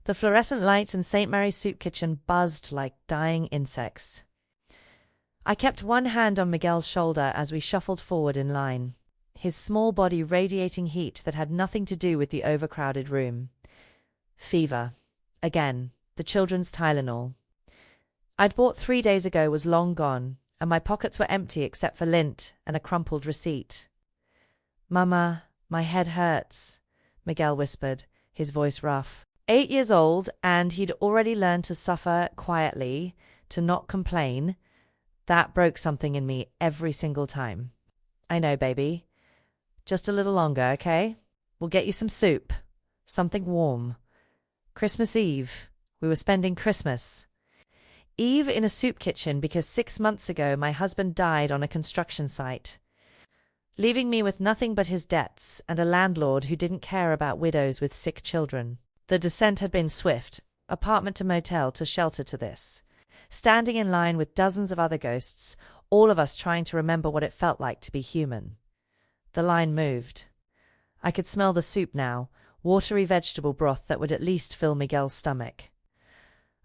The fluorescent lights in St. Mary's soup kitchen buzzed like dying insects. I kept one hand on Miguel's shoulder as we shuffled forward in line, his small body radiating heat that had nothing to do with the overcrowded room. Fever. Again, the children's Tylenol. I'd bought 3 days ago was long gone, and my pockets were empty except for lint and a crumpled receipt. "Mama, my head hurts," Miguel whispered, his voice rough. 8 years old, and he'd already learned to suffer quietly, to not complain. That broke something in me every single time. "I know, baby. Just a little longer, okay? We'll get you some soup. Something warm. Christmas Eve. We were spending Christmas Eve in a soup kitchen because 6 months ago my husband died on a construction site, leaving me with nothing but his debts and a landlord who didn't care about widows with sick children. The descent had been swift, apartment to motel to shelter to this. Standing in line with dozens of other ghosts, all of us trying to remember what it felt like to be human. The line moved. I could smell the soup now, watery vegetable broth that would at least fill Miguel's stomach.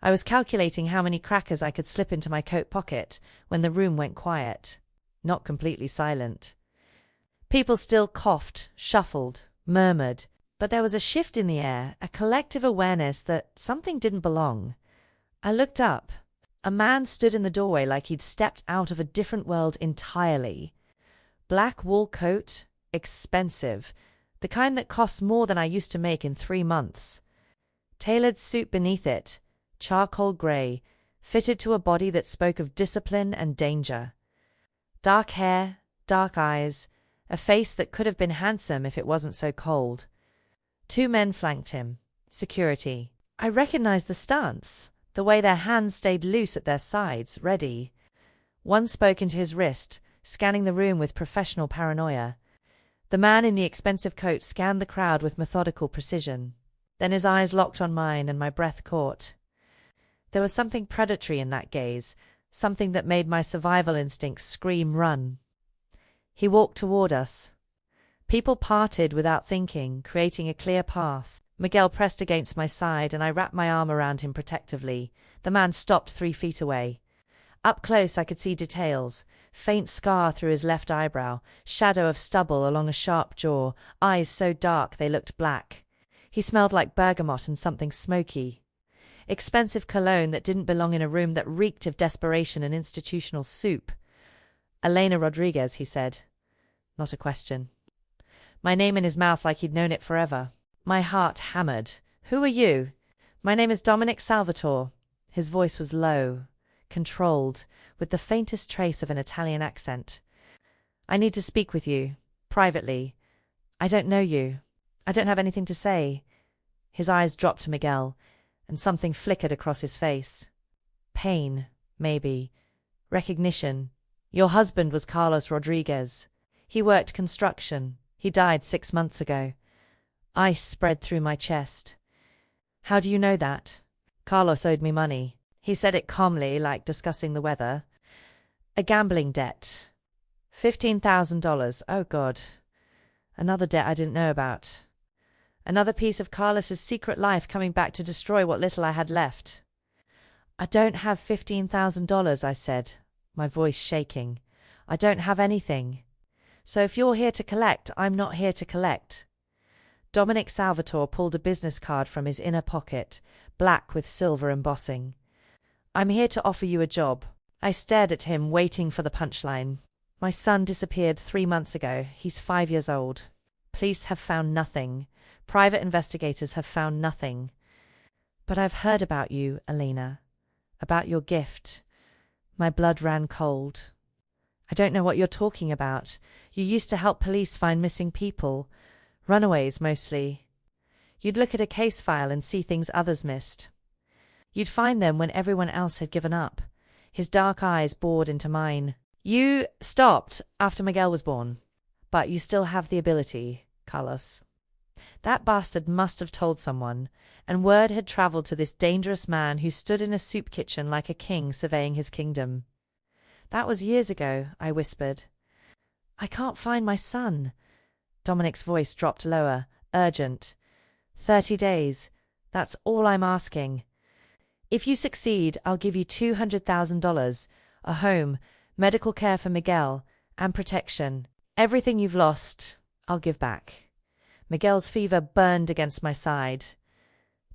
I was calculating how many crackers I could slip into my coat pocket when the room went quiet, not completely silent. People still coughed, shuffled, murmured, but there was a shift in the air, a collective awareness that something didn't belong. I looked up. A man stood in the doorway like he'd stepped out of a different world entirely. Black wool coat, expensive, the kind that costs more than I used to make in 3 months. Tailored suit beneath it, charcoal grey, fitted to a body that spoke of discipline and danger. Dark hair, dark eyes, a face that could have been handsome if it wasn't so cold. 2 men flanked him. Security. I recognized the stance, the way their hands stayed loose at their sides, ready. One spoke into his wrist, scanning the room with professional paranoia. The man in the expensive coat scanned the crowd with methodical precision. Then his eyes locked on mine and my breath caught. There was something predatory in that gaze, something that made my survival instincts scream run. He walked toward us. People parted without thinking, creating a clear path. Miguel pressed against my side and I wrapped my arm around him protectively. The man stopped 3 feet away. Up close I could see details. Faint scar through his left eyebrow, shadow of stubble along a sharp jaw, eyes so dark they looked black. He smelled like bergamot and something smoky. Expensive cologne that didn't belong in a room that reeked of desperation and institutional soup. "Elena Rodriguez," he said. Not a question. My name in his mouth like he'd known it forever. My heart hammered. "Who are you?" "My name is Dominic Salvatore." His voice was low, controlled, with the faintest trace of an Italian accent. "I need to speak with you, privately. I don't know you. I don't have anything to say." His eyes dropped to Miguel, and something flickered across his face. Pain, maybe. Recognition. "Your husband was Carlos Rodriguez. He worked construction. He died 6 months ago." Ice spread through my chest. "How do you know that?" "Carlos owed me money." He said it calmly, like discussing the weather. "A gambling debt. $15,000. Oh, God. Another debt I didn't know about. Another piece of Carlos's secret life coming back to destroy what little I had left." "I don't have $15,000, I said, my voice shaking. "I don't have anything. So if you're here to collect, I'm not here to collect." Dominic Salvatore pulled a business card from his inner pocket, black with silver embossing. "I'm here to offer you a job." I stared at him, waiting for the punchline. "My son disappeared 3 months ago. He's 5 years old. Police have found nothing. Private investigators have found nothing. But I've heard about you, Elena. About your gift." My blood ran cold. "I don't know what you're talking about. You used to help police find missing people. Runaways, mostly. You'd look at a case file and see things others missed. You'd find them when everyone else had given up." His dark eyes bored into mine. "You stopped after Miguel was born. But you still have the ability, Carlos." That bastard must have told someone, and word had traveled to this dangerous man who stood in a soup kitchen like a king surveying his kingdom. "That was years ago," I whispered. "I can't find my son." Dominic's voice dropped lower, urgent. 30 days. That's all I'm asking. If you succeed, I'll give you $200,000, a home, medical care for Miguel, and protection. Everything you've lost, I'll give back. Miguel's fever burned against my side.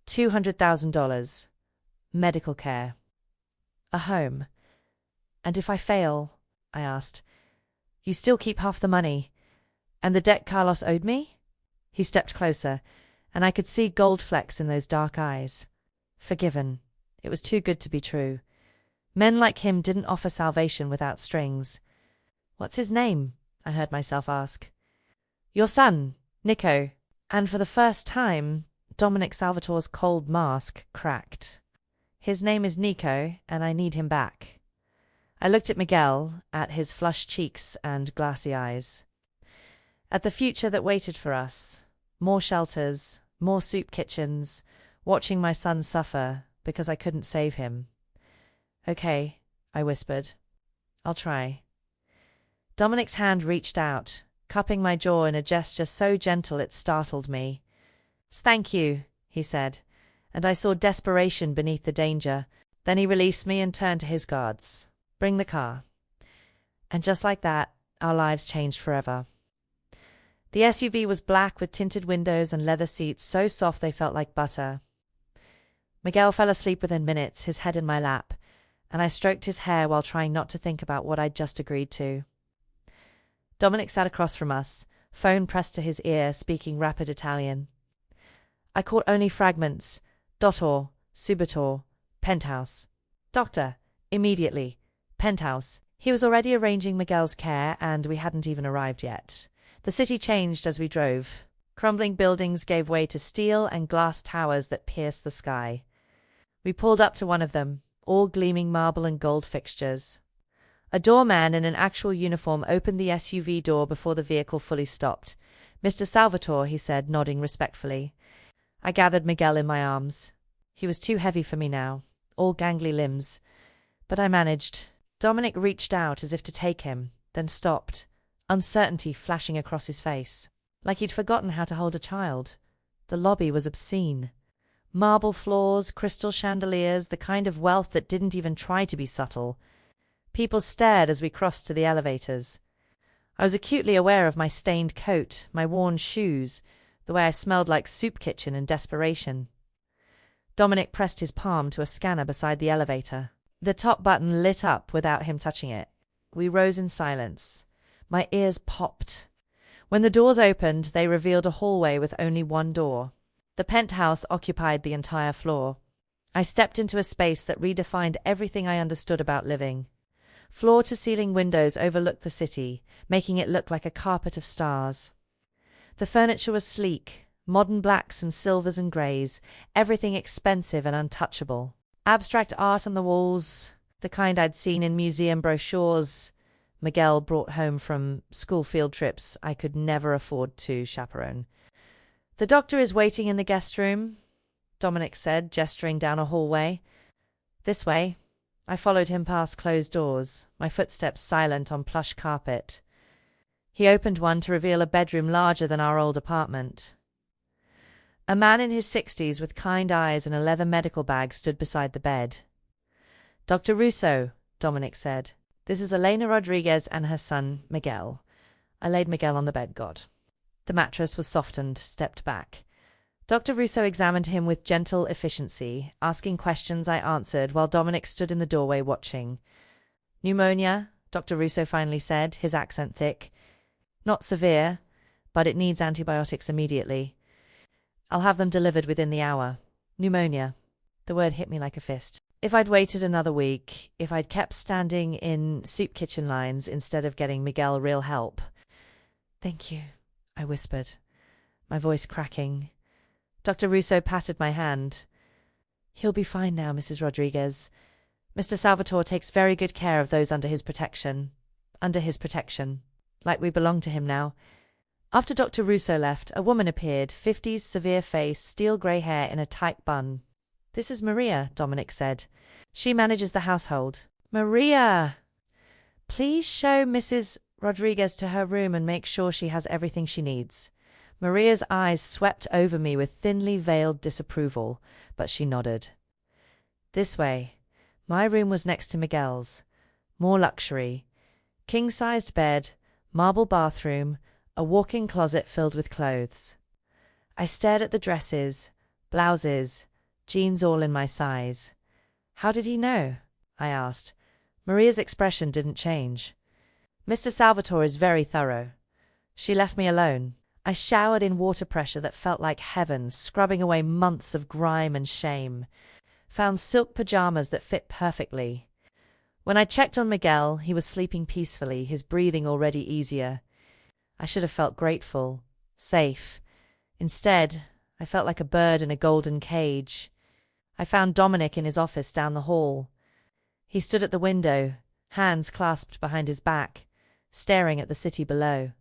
$200,000. Medical care. A home. And if I fail, I asked, you still keep half the money. And the debt Carlos owed me? He stepped closer, and I could see gold flecks in those dark eyes. Forgiven. It was too good to be true. Men like him didn't offer salvation without strings. What's his name? I heard myself ask. Your son, Nico. And for the first time, Dominic Salvatore's cold mask cracked. His name is Nico, and I need him back. I looked at Miguel, at his flushed cheeks and glassy eyes. At the future that waited for us. More shelters, more soup kitchens, watching my son suffer because I couldn't save him. Okay, I whispered. I'll try. Dominic's hand reached out, cupping my jaw in a gesture so gentle it startled me. Thank you, he said, and I saw desperation beneath the danger. Then he released me and turned to his guards. Bring the car. And just like that, our lives changed forever. The SUV was black with tinted windows and leather seats so soft they felt like butter. Miguel fell asleep within minutes, his head in my lap, and I stroked his hair while trying not to think about what I'd just agreed to. Dominic sat across from us, phone pressed to his ear, speaking rapid Italian. I caught only fragments. Dottor, subito, penthouse. Doctor, immediately. Penthouse. He was already arranging Miguel's care, and we hadn't even arrived yet. The city changed as we drove. Crumbling buildings gave way to steel and glass towers that pierced the sky. We pulled up to one of them, all gleaming marble and gold fixtures. A doorman in an actual uniform opened the SUV door before the vehicle fully stopped. Mr. Salvatore, he said, nodding respectfully. I gathered Miguel in my arms. He was too heavy for me now, all gangly limbs. But I managed. Dominic reached out as if to take him, then stopped, uncertainty flashing across his face, like he'd forgotten how to hold a child. The lobby was obscene. Marble floors, crystal chandeliers, the kind of wealth that didn't even try to be subtle. People stared as we crossed to the elevators. I was acutely aware of my stained coat, my worn shoes, the way I smelled like soup kitchen in desperation. Dominic pressed his palm to a scanner beside the elevator. The top button lit up without him touching it. We rose in silence. My ears popped. When the doors opened, they revealed a hallway with only one door. The penthouse occupied the entire floor. I stepped into a space that redefined everything I understood about living. Floor-to-ceiling windows overlooked the city, making it look like a carpet of stars. The furniture was sleek, modern blacks and silvers and greys, everything expensive and untouchable. Abstract art on the walls, the kind I'd seen in museum brochures Miguel brought home from school field trips I could never afford to chaperone. The doctor is waiting in the guest room, Dominic said, gesturing down a hallway. This way. I followed him past closed doors, my footsteps silent on plush carpet. He opened one to reveal a bedroom larger than our old apartment. A man in his 60s with kind eyes and a leather medical bag stood beside the bed. Dr. Russo, Dominic said. This is Elena Rodriguez and her son, Miguel. I laid Miguel on the bed, God. The mattress was softened, stepped back. Dr. Russo examined him with gentle efficiency, asking questions I answered while Dominic stood in the doorway watching. Pneumonia, Dr. Russo finally said, his accent thick. Not severe, but it needs antibiotics immediately. I'll have them delivered within the hour. Pneumonia. The word hit me like a fist. If I'd waited another week, if I'd kept standing in soup kitchen lines instead of getting Miguel real help. Thank you, I whispered, my voice cracking. Dr. Russo patted my hand. He'll be fine now, Mrs. Rodriguez. Mr. Salvatore takes very good care of those under his protection. Under his protection. Like we belong to him now. After Dr. Russo left, a woman appeared, 50s, severe face, steel grey hair in a tight bun. This is Maria, Dominic said. She manages the household. Maria! Please show Mrs. Rodriguez to her room and make sure she has everything she needs. Maria's eyes swept over me with thinly veiled disapproval, but she nodded. This way. My room was next to Miguel's. More luxury. King-sized bed, marble bathroom, a walk-in closet filled with clothes. I stared at the dresses, blouses, jeans all in my size. How did he know? I asked. Maria's expression didn't change. Mr. Salvatore is very thorough. She left me alone. I showered in water pressure that felt like heaven, scrubbing away months of grime and shame. Found silk pajamas that fit perfectly. When I checked on Miguel, he was sleeping peacefully, his breathing already easier. I should have felt grateful, safe. Instead, I felt like a bird in a golden cage. I found Dominic in his office down the hall. He stood at the window, hands clasped behind his back, staring at the city below.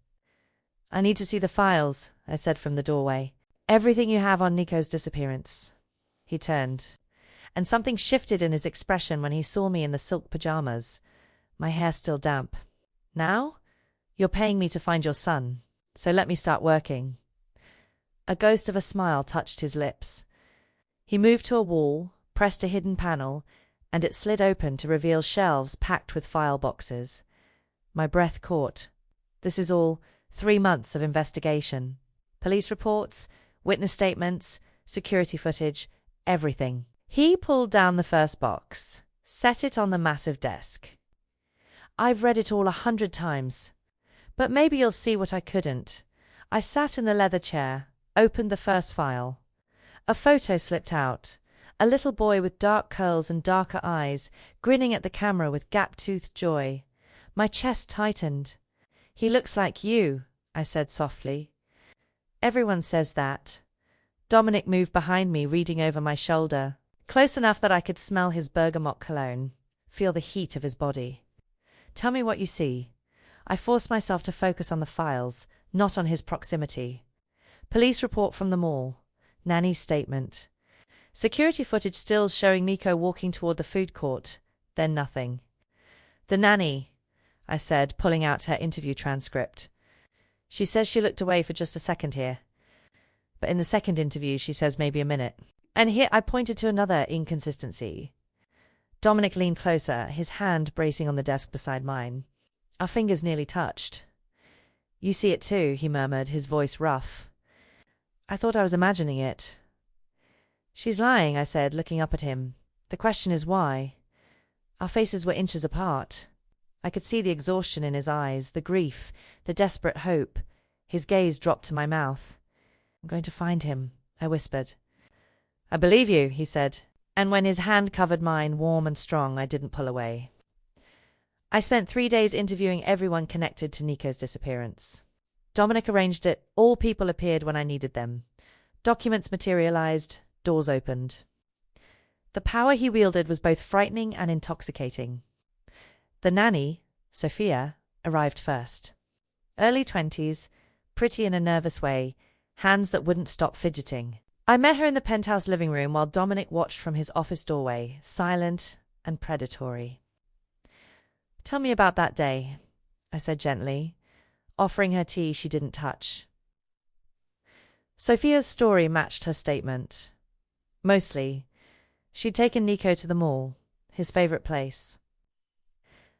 I need to see the files, I said from the doorway. Everything you have on Nico's disappearance. He turned, and something shifted in his expression when he saw me in the silk pajamas, my hair still damp. Now? You're paying me to find your son, so let me start working. A ghost of a smile touched his lips. He moved to a wall, pressed a hidden panel, and it slid open to reveal shelves packed with file boxes. My breath caught. This is all 3 months of investigation. Police reports, witness statements, security footage, everything. He pulled down the first box, set it on the massive desk. I've read it all 100 times. But maybe you'll see what I couldn't. I sat in the leather chair, opened the first file. A photo slipped out. A little boy with dark curls and darker eyes, grinning at the camera with gap-toothed joy. My chest tightened. He looks like you, I said softly. Everyone says that. Dominic moved behind me, reading over my shoulder, close enough that I could smell his bergamot cologne, feel the heat of his body. Tell me what you see. I forced myself to focus on the files, not on his proximity. Police report from the mall. Nanny's statement. Security footage stills showing Nico walking toward the food court. Then nothing. The nanny, I said, pulling out her interview transcript. She says she looked away for just a second here. But in the second interview, she says maybe a minute. And here I pointed to another inconsistency. Dominic leaned closer, his hand bracing on the desk beside mine. Our fingers nearly touched. You see it too, he murmured, his voice rough. I thought I was imagining it. She's lying, I said, looking up at him. The question is why? Our faces were inches apart. I could see the exhaustion in his eyes, the grief, the desperate hope. His gaze dropped to my mouth. I'm going to find him, I whispered. I believe you, he said, and when his hand covered mine, warm and strong, I didn't pull away. I spent 3 days interviewing everyone connected to Nico's disappearance. Dominic arranged it. All people appeared when I needed them. Documents materialized. Doors opened. The power he wielded was both frightening and intoxicating. The nanny, Sophia, arrived first. Early 20s, pretty in a nervous way, hands that wouldn't stop fidgeting. I met her in the penthouse living room while Dominic watched from his office doorway, silent and predatory. Tell me about that day, I said gently, offering her tea she didn't touch. Sophia's story matched her statement. Mostly. She'd taken Nico to the mall, his favorite place.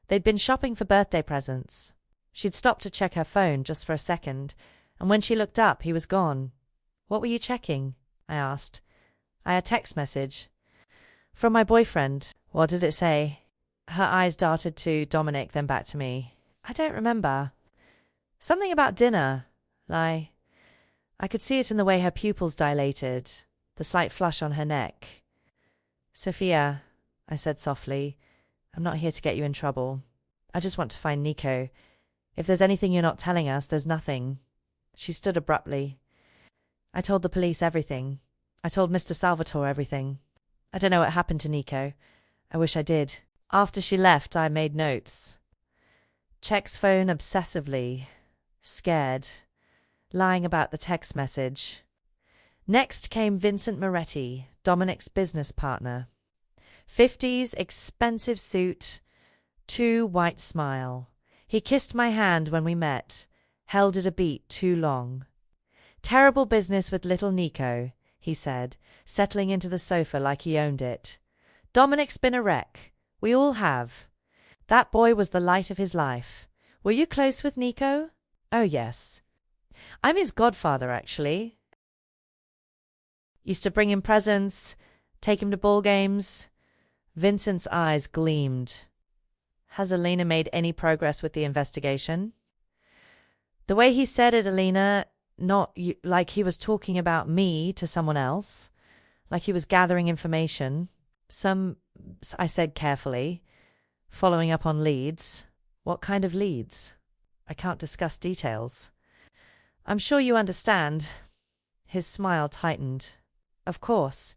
They'd been shopping for birthday presents. She'd stopped to check her phone just for a second, and when she looked up, he was gone. What were you checking? I asked. A text message. From my boyfriend. What did it say? Her eyes darted to Dominic, then back to me. I don't remember. Something about dinner. I could see it in the way her pupils dilated, the slight flush on her neck. Sophia, I said softly, I'm not here to get you in trouble. I just want to find Nico. If there's anything you're not telling us, there's nothing. She stood abruptly. I told the police everything. I told Mr. Salvatore everything. I don't know what happened to Nico. I wish I did. After she left, I made notes. Checks phone obsessively. Scared. Lying about the text message. Next came Vincent Moretti, Dominic's business partner. 50s, expensive suit, too white smile. He kissed my hand when we met, held it a beat too long. Terrible business with little Nico, he said, settling into the sofa like he owned it. Dominic's been a wreck. We all have. That boy was the light of his life. Were you close with Nico? Oh, yes. I'm his godfather, actually. Used to bring him presents, take him to ball games. Vincent's eyes gleamed. Has Alina made any progress with the investigation? The way he said it, Alina, not like he was talking about me to someone else, like he was gathering information. I said carefully, following up on leads. What kind of leads? I can't discuss details. I'm sure you understand. His smile tightened. Of course.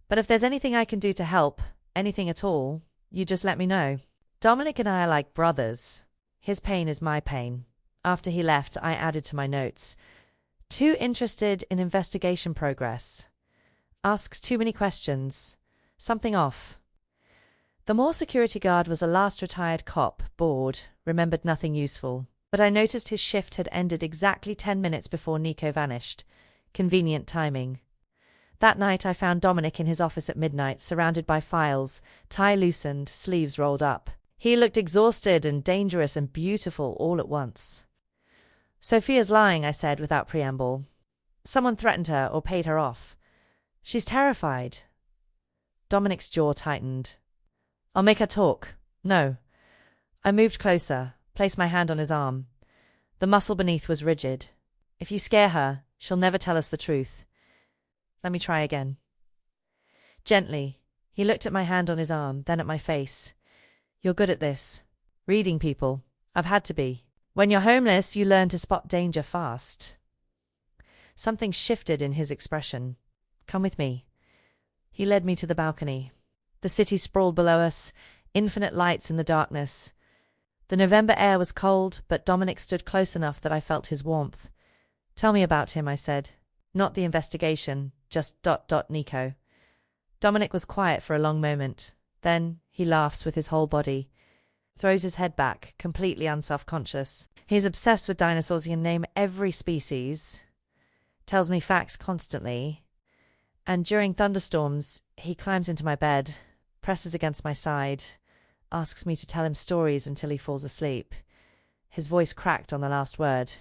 But if there's anything I can do to help, anything at all, you just let me know. Dominic and I are like brothers. His pain is my pain. After he left, I added to my notes. Too interested in investigation progress. Asks too many questions. Something off. The more security guard was a last retired cop, bored, remembered nothing useful. But I noticed his shift had ended exactly 10 minutes before Nico vanished. Convenient timing. That night I found Dominic in his office at midnight, surrounded by files, tie loosened, sleeves rolled up. He looked exhausted and dangerous and beautiful all at once. Sophia's lying, I said without preamble. Someone threatened her or paid her off. She's terrified. Dominic's jaw tightened. I'll make her talk. No. I moved closer, placed my hand on his arm. The muscle beneath was rigid. If you scare her, she'll never tell us the truth. Let me try again. Gently, he looked at my hand on his arm, then at my face. You're good at this. Reading people. I've had to be. When you're homeless, you learn to spot danger fast. Something shifted in his expression. Come with me. He led me to the balcony. The city sprawled below us, infinite lights in the darkness. The November air was cold, but Dominic stood close enough that I felt his warmth. Tell me about him, I said. Not the investigation, just ... Nico. Dominic was quiet for a long moment. Then he laughs with his whole body. Throws his head back, completely unself-conscious. He's obsessed with dinosaurs. He can name every species. Tells me facts constantly. And during thunderstorms, he climbs into my bed, presses against my side, asks me to tell him stories until he falls asleep. His voice cracked on the last word.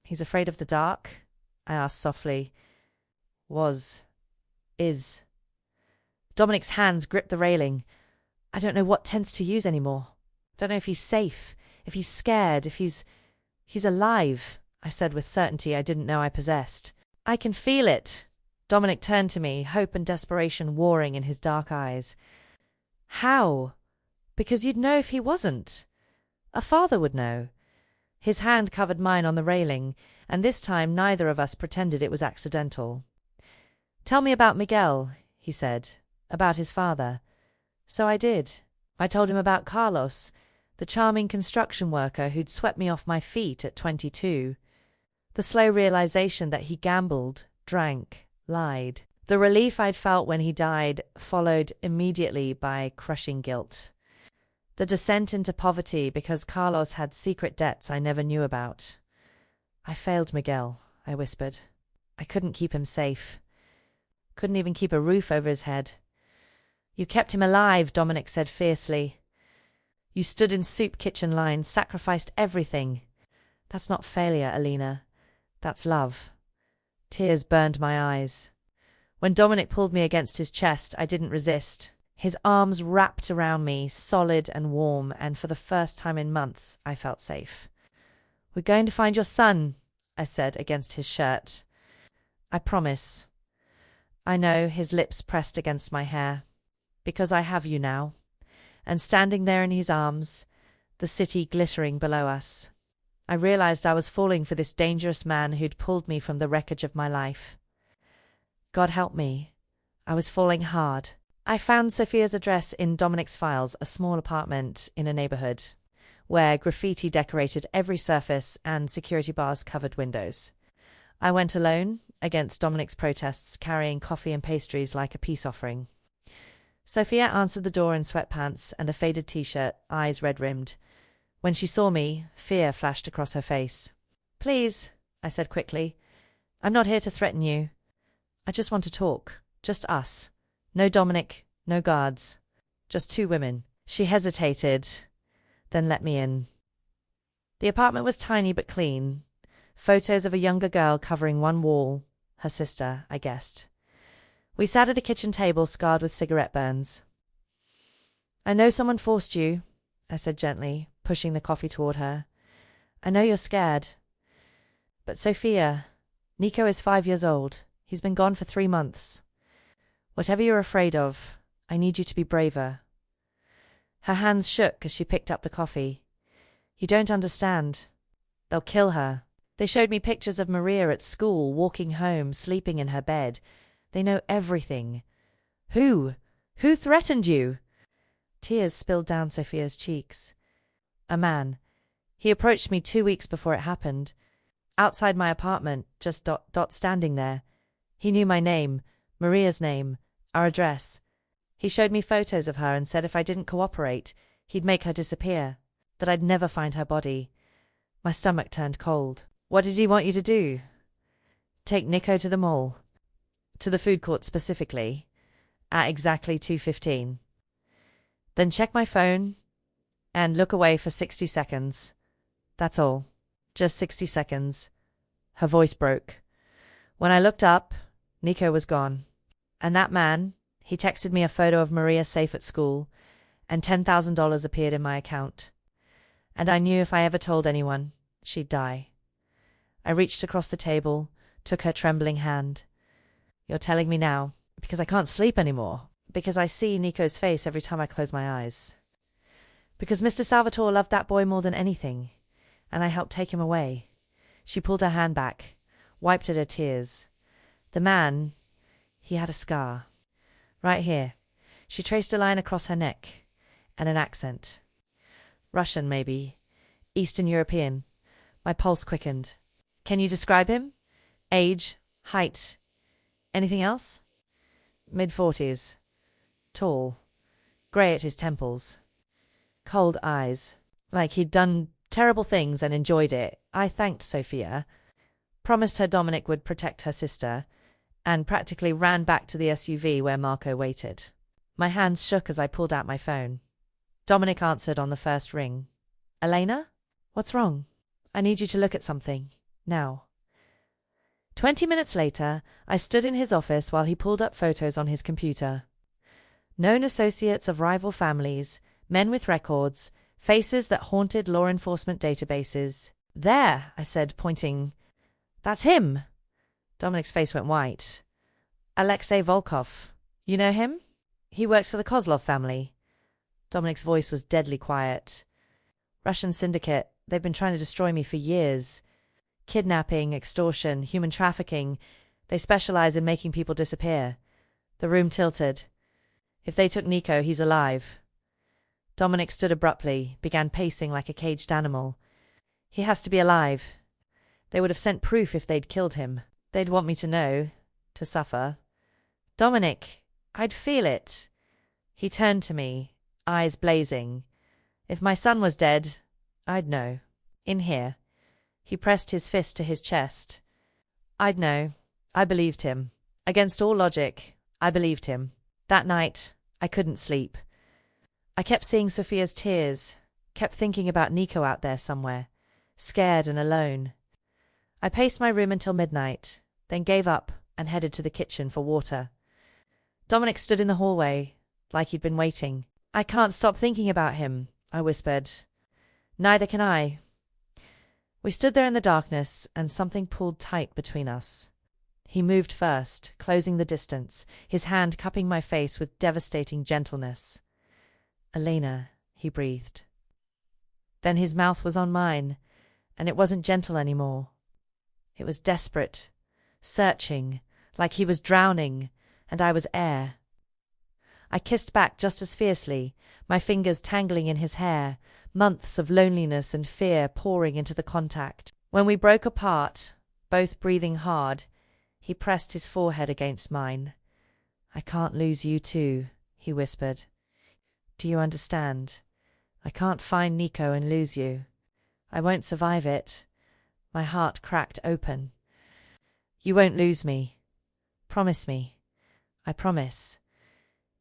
He's afraid of the dark? I asked softly. Is. Dominic's hands gripped the railing. I don't know what tense to use anymore. Don't know if he's safe, if he's scared, if he's alive, I said with certainty I didn't know I possessed. I can feel it. Dominic turned to me, hope and desperation warring in his dark eyes. How? Because you'd know if he wasn't. A father would know. His hand covered mine on the railing, and this time neither of us pretended it was accidental. Tell me about Miguel, he said, about his father. So I did. I told him about Carlos, the charming construction worker who'd swept me off my feet at 22. The slow realization that he gambled, drank, lied. The relief I'd felt when he died followed immediately by crushing guilt. The descent into poverty because Carlos had secret debts I never knew about. I failed Miguel, I whispered. I couldn't keep him safe. Couldn't even keep a roof over his head. You kept him alive, Dominic said fiercely. You stood in soup kitchen lines, sacrificed everything. That's not failure, Alina. That's love. Tears burned my eyes. When Dominic pulled me against his chest, I didn't resist. His arms wrapped around me, solid and warm, and for the first time in months, I felt safe. We're going to find your son, I said against his shirt. I promise. I know, his lips pressed against my hair. Because I have you now. And standing there in his arms, the city glittering below us, I realized I was falling for this dangerous man who'd pulled me from the wreckage of my life. God help me. I was falling hard. I found Sophia's address in Dominic's files, a small apartment in a neighborhood, where graffiti decorated every surface and security bars covered windows. I went alone, against Dominic's protests, carrying coffee and pastries like a peace offering. Sophia answered the door in sweatpants and a faded t-shirt, eyes red-rimmed. When she saw me, fear flashed across her face. Please, I said quickly. I'm not here to threaten you. I just want to talk. Just us. No Dominic, no guards. Just two women. She hesitated, then let me in. The apartment was tiny but clean. Photos of a younger girl covering one wall. Her sister, I guessed. We sat at a kitchen table scarred with cigarette burns. I know someone forced you, I said gently, pushing the coffee toward her. I know you're scared. But Sophia, Nico is 5 years old. He's been gone for 3 months. Whatever you're afraid of, I need you to be braver. Her hands shook as she picked up the coffee. You don't understand. They'll kill her. They showed me pictures of Maria at school, walking home, sleeping in her bed. They know everything. Who? Who threatened you? Tears spilled down Sophia's cheeks. A man. He approached me 2 weeks before it happened. Outside my apartment, just standing there. He knew my name, Maria's name, our address. He showed me photos of her and said if I didn't cooperate, he'd make her disappear, that I'd never find her body. My stomach turned cold. What did he want you to do? Take Nico to the mall. To the food court specifically, at exactly 2:15. Then check my phone and look away for 60 seconds. That's all. Just 60 seconds. Her voice broke. When I looked up, Nico was gone. And that man, he texted me a photo of Maria safe at school, and $10,000 appeared in my account. And I knew if I ever told anyone, she'd die. I reached across the table, took her trembling hand. You're telling me now, because I can't sleep anymore, because I see Nico's face every time I close my eyes. Because Mr. Salvatore loved that boy more than anything, and I helped take him away. She pulled her hand back, wiped at her tears. The man, he had a scar. Right here. She traced a line across her neck, and an accent. Russian, maybe. Eastern European. My pulse quickened. Can you describe him? Age, height. Anything else? Mid-40s. Tall. Grey at his temples. Cold eyes. Like he'd done terrible things and enjoyed it. I thanked Sophia, promised her Dominic would protect her sister, and practically ran back to the SUV where Marco waited. My hands shook as I pulled out my phone. Dominic answered on the first ring. Elena? What's wrong? I need you to look at something. Now. 20 minutes later, I stood in his office while he pulled up photos on his computer. Known associates of rival families, men with records, faces that haunted law enforcement databases. There, I said, pointing. That's him. Dominic's face went white. Alexei Volkov. You know him? He works for the Kozlov family. Dominic's voice was deadly quiet. Russian syndicate. They've been trying to destroy me for years. Kidnapping, extortion, human trafficking. They specialize in making people disappear. The room tilted. If they took Nico, he's alive. Dominic stood abruptly, began pacing like a caged animal. He has to be alive. They would have sent proof if they'd killed him. They'd want me to know, to suffer. Dominic, I'd feel it. He turned to me, eyes blazing. If my son was dead, I'd know. In here. He pressed his fist to his chest. I'd know. I believed him. Against all logic, I believed him. That night, I couldn't sleep. I kept seeing Sophia's tears, kept thinking about Nico out there somewhere, scared and alone. I paced my room until midnight, then gave up and headed to the kitchen for water. Dominic stood in the hallway, like he'd been waiting. I can't stop thinking about him, I whispered. Neither can I. We stood there in the darkness, and something pulled tight between us. He moved first, closing the distance, his hand cupping my face with devastating gentleness. Elena, he breathed. Then his mouth was on mine, and it wasn't gentle anymore. It was desperate, searching, like he was drowning, and I was air. I kissed back just as fiercely, my fingers tangling in his hair, months of loneliness and fear pouring into the contact. When we broke apart, both breathing hard, he pressed his forehead against mine. I can't lose you too, he whispered. Do you understand? I can't find Nico and lose you. I won't survive it. My heart cracked open. You won't lose me. Promise me. I promise.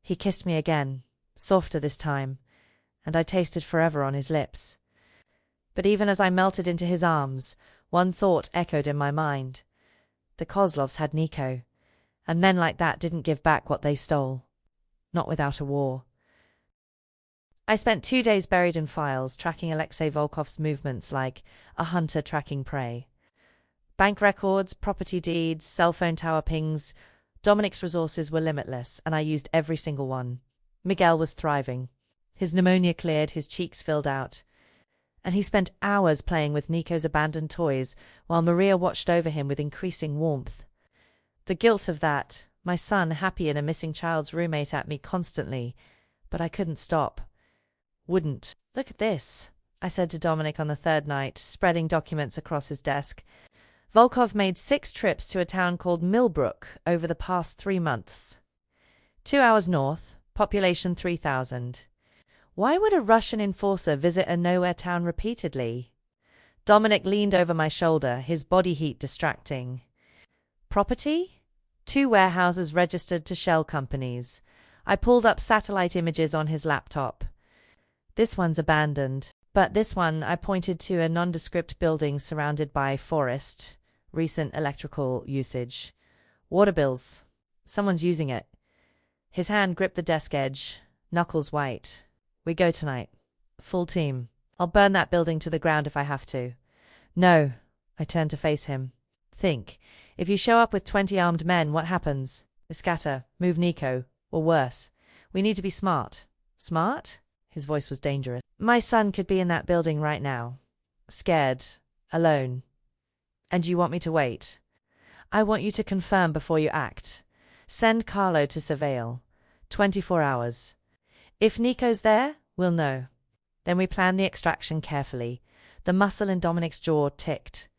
He kissed me again, softer this time, and I tasted forever on his lips. But even as I melted into his arms, one thought echoed in my mind. The Kozlovs had Nico, and men like that didn't give back what they stole. Not without a war. I spent 2 days buried in files, tracking Alexei Volkov's movements like a hunter tracking prey. Bank records, property deeds, cell phone tower pings. Dominic's resources were limitless, and I used every single one. Miguel was thriving. His pneumonia cleared, his cheeks filled out. And he spent hours playing with Nico's abandoned toys, while Maria watched over him with increasing warmth. The guilt of that, my son happy in a missing child's roommate at me constantly, but I couldn't stop. Wouldn't. Look at this, I said to Dominic on the third night, spreading documents across his desk. Volkov made 6 trips to a town called Millbrook over the past 3 months. 2 hours north, population 3,000. Why would a Russian enforcer visit a nowhere town repeatedly? Dominic leaned over my shoulder, his body heat distracting. Property? 2 warehouses registered to shell companies. I pulled up satellite images on his laptop. This one's abandoned, but this one I pointed to a nondescript building surrounded by forest, recent electrical usage. Water bills. Someone's using it. His hand gripped the desk edge, knuckles white. We go tonight. Full team. I'll burn that building to the ground if I have to. No. I turned to face him. Think. If you show up with 20 armed men, what happens? They scatter, move Nico, or worse. We need to be smart. Smart? His voice was dangerous. My son could be in that building right now. Scared. Alone. And you want me to wait? I want you to confirm before you act. Send Carlo to surveil. 24 hours. If Nico's there, we'll know. Then we plan the extraction carefully. The muscle in Dominic's jaw ticked.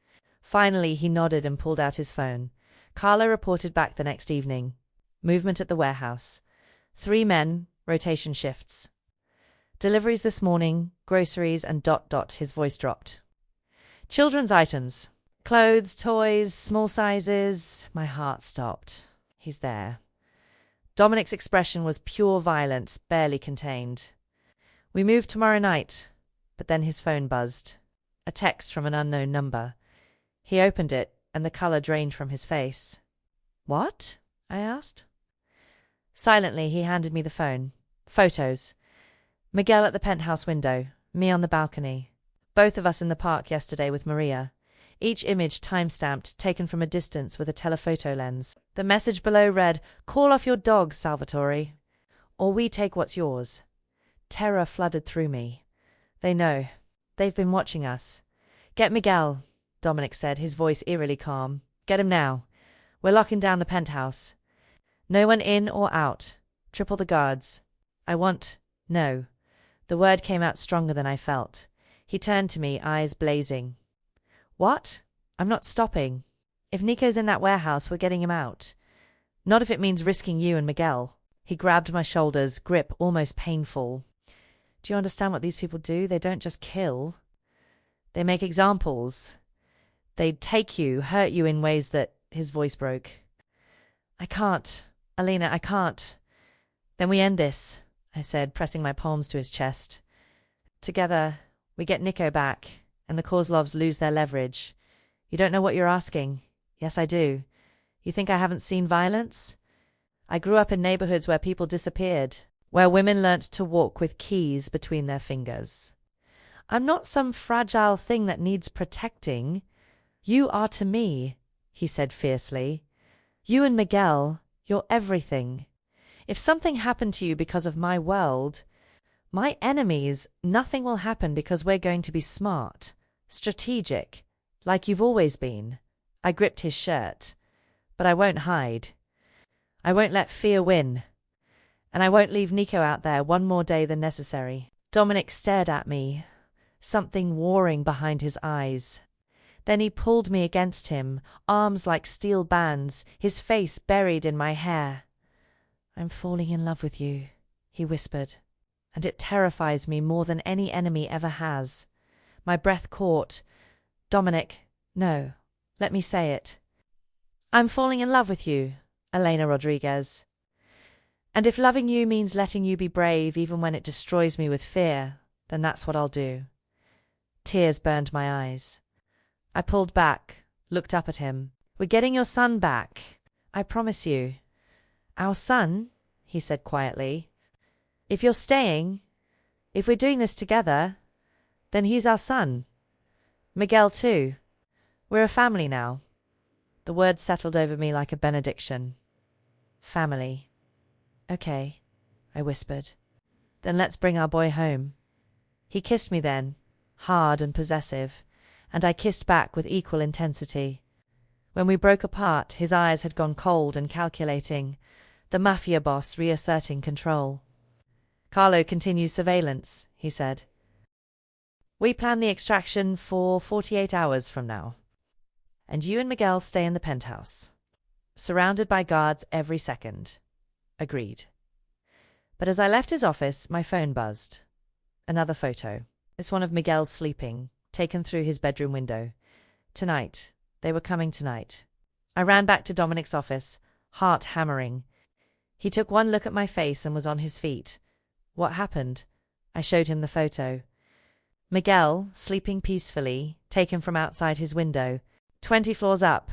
Finally, he nodded and pulled out his phone. Carlo reported back the next evening. Movement at the warehouse. 3 men, rotation shifts. Deliveries this morning, groceries and ... His voice dropped. Children's items. Clothes, toys, small sizes. My heart stopped. He's there. Dominic's expression was pure violence, barely contained. We move tomorrow night. But then his phone buzzed. A text from an unknown number. He opened it, and the color drained from his face. What? I asked. Silently, he handed me the phone. Photos. Miguel at the penthouse window, me on the balcony. Both of us in the park yesterday with Maria. Each image time-stamped, taken from a distance with a telephoto lens. The message below read, "Call off your dogs, Salvatore, or we take what's yours." Terror flooded through me. They know. They've been watching us. Get Miguel, Dominic said, his voice eerily calm. Get him now. We're locking down the penthouse. No one in or out. Triple the guards. No. The word came out stronger than I felt. He turned to me, eyes blazing. What? I'm not stopping. If Nico's in that warehouse, we're getting him out. Not if it means risking you and Miguel. He grabbed my shoulders, grip almost painful. Do you understand what these people do? They don't just kill. They make examples. They take you, hurt you in ways that... His voice broke. I can't. Alina, I can't. Then we end this, I said, pressing my palms to his chest. Together, we get Nico back, and the Kozlovs lose their leverage. You don't know what you're asking. Yes, I do. You think I haven't seen violence? I grew up in neighborhoods where people disappeared, where women learnt to walk with keys between their fingers. I'm not some fragile thing that needs protecting. You are to me, he said fiercely. You and Miguel, you're everything. If something happened to you because of my world, my enemies, nothing will happen because we're going to be smart, strategic, like you've always been. I gripped his shirt. But I won't hide. I won't let fear win. And I won't leave Nico out there one more day than necessary. Dominic stared at me, something warring behind his eyes. Then he pulled me against him, arms like steel bands, his face buried in my hair. I'm falling in love with you, he whispered, and it terrifies me more than any enemy ever has. My breath caught. Dominic, no, let me say it. I'm falling in love with you, Elena Rodriguez. And if loving you means letting you be brave even when it destroys me with fear, then that's what I'll do. Tears burned my eyes. I pulled back, looked up at him. We're getting your son back. I promise you. Our son, he said quietly. If you're staying, if we're doing this together, then he's our son. Miguel too. We're a family now. The word settled over me like a benediction. Family. Okay, I whispered. Then let's bring our boy home. He kissed me then, hard and possessive, and I kissed back with equal intensity. When we broke apart, his eyes had gone cold and calculating, the mafia boss reasserting control. Carlo continues surveillance, he said. We plan the extraction for 48 hours from now. And you and Miguel stay in the penthouse. Surrounded by guards every second. Agreed. But as I left his office, my phone buzzed. Another photo. It's one of Miguel's sleeping, taken through his bedroom window. Tonight. They were coming tonight. I ran back to Dominic's office, heart hammering. He took one look at my face and was on his feet. What happened? I showed him the photo. Miguel, sleeping peacefully, taken from outside his window, 20 floors up.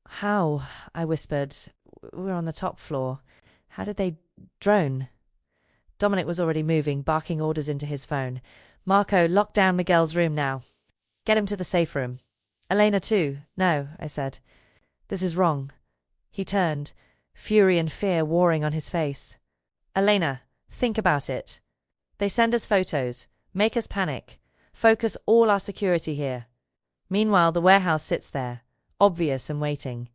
How? I whispered. We're on the top floor. How did they drone? Dominic was already moving, barking orders into his phone. Marco, lock down Miguel's room now. Get him to the safe room. Elena too. No, I said. This is wrong. He turned, fury and fear warring on his face. Elena, think about it. They send us photos, make us panic, focus all our security here. Meanwhile, the warehouse sits there, obvious and waiting.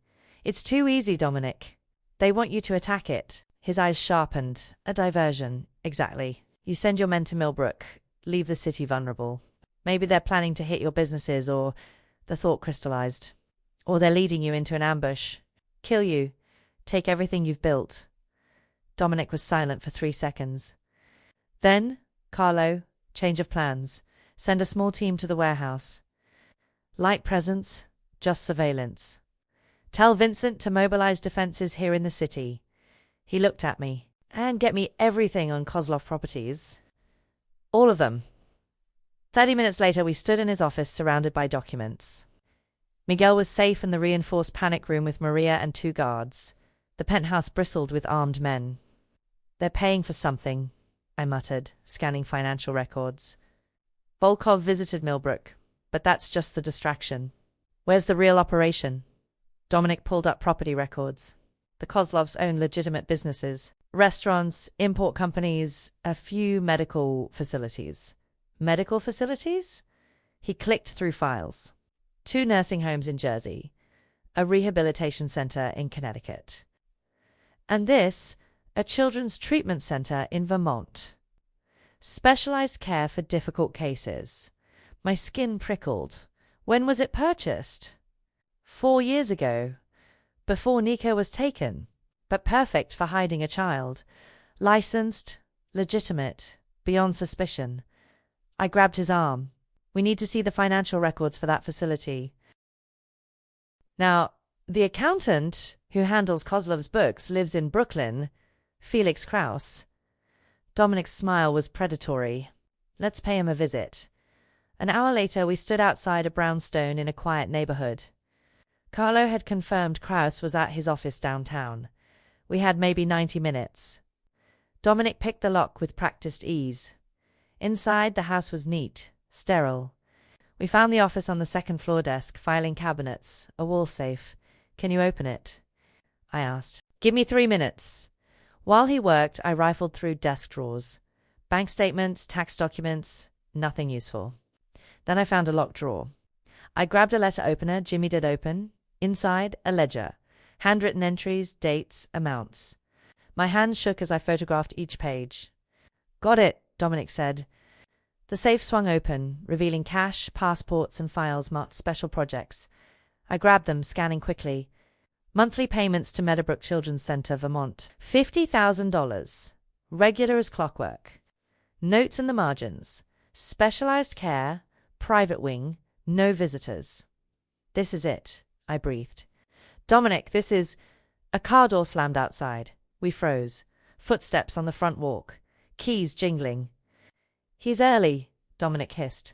It's too easy, Dominic. They want you to attack it. His eyes sharpened. A diversion. Exactly. You send your men to Millbrook. Leave the city vulnerable. Maybe they're planning to hit your businesses, or the thought crystallized. Or they're leading you into an ambush. Kill you. Take everything you've built. Dominic was silent for 3 seconds. Then, Carlo, change of plans. Send a small team to the warehouse. Light presence, just surveillance. Tell Vincent to mobilize defenses here in the city. He looked at me. And get me everything on Kozlov properties. All of them. 30 minutes later, we stood in his office surrounded by documents. Miguel was safe in the reinforced panic room with Maria and 2 guards. The penthouse bristled with armed men. They're paying for something, I muttered, scanning financial records. Volkov visited Millbrook, but that's just the distraction. Where's the real operation? Dominic pulled up property records. The Kozlovs own legitimate businesses, restaurants, import companies, a few medical facilities. Medical facilities? He clicked through files. 2 nursing homes in Jersey, a rehabilitation center in Connecticut. And this, a children's treatment center in Vermont. Specialized care for difficult cases. My skin prickled. When was it purchased? 4 years ago. Before Nico was taken. But perfect for hiding a child. Licensed, legitimate, beyond suspicion. I grabbed his arm. We need to see the financial records for that facility. Now, the accountant who handles Kozlov's books lives in Brooklyn, Felix Kraus. Dominic's smile was predatory. Let's pay him a visit. An hour later, we stood outside a brownstone in a quiet neighborhood. Carlo had confirmed Kraus was at his office downtown. We had maybe 90 minutes. Dominic picked the lock with practiced ease. Inside, the house was neat, sterile. We found the office on the 2nd floor desk, filing cabinets, a wall safe. Can you open it? I asked. Give me 3 minutes. While he worked, I rifled through desk drawers. Bank statements, tax documents, nothing useful. Then I found a locked drawer. I grabbed a letter opener, Jimmy did open. Inside, a ledger. Handwritten entries, dates, amounts. My hands shook as I photographed each page. Got it, Dominic said. The safe swung open, revealing cash, passports, and files marked special projects. I grabbed them, scanning quickly. Monthly payments to Meadowbrook Children's Center, Vermont. $50,000. Regular as clockwork. Notes in the margins. Specialized care, private wing, no visitors. This is it, I breathed. Dominic, this is… A car door slammed outside. We froze. Footsteps on the front walk. Keys jingling. He's early, Dominic hissed.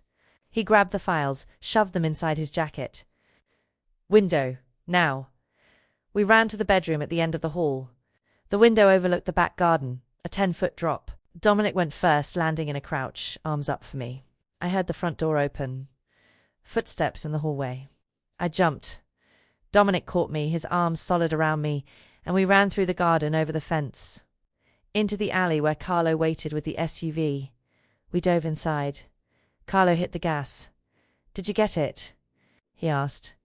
He grabbed the files, shoved them inside his jacket. Window, now. We ran to the bedroom at the end of the hall. The window overlooked the back garden, a 10-foot drop. Dominic went first, landing in a crouch, arms up for me. I heard the front door open. Footsteps in the hallway. I jumped. Dominic caught me, his arms solid around me, and we ran through the garden, over the fence. Into the alley where Carlo waited with the SUV. We dove inside. Carlo hit the gas. Did you get it? He asked.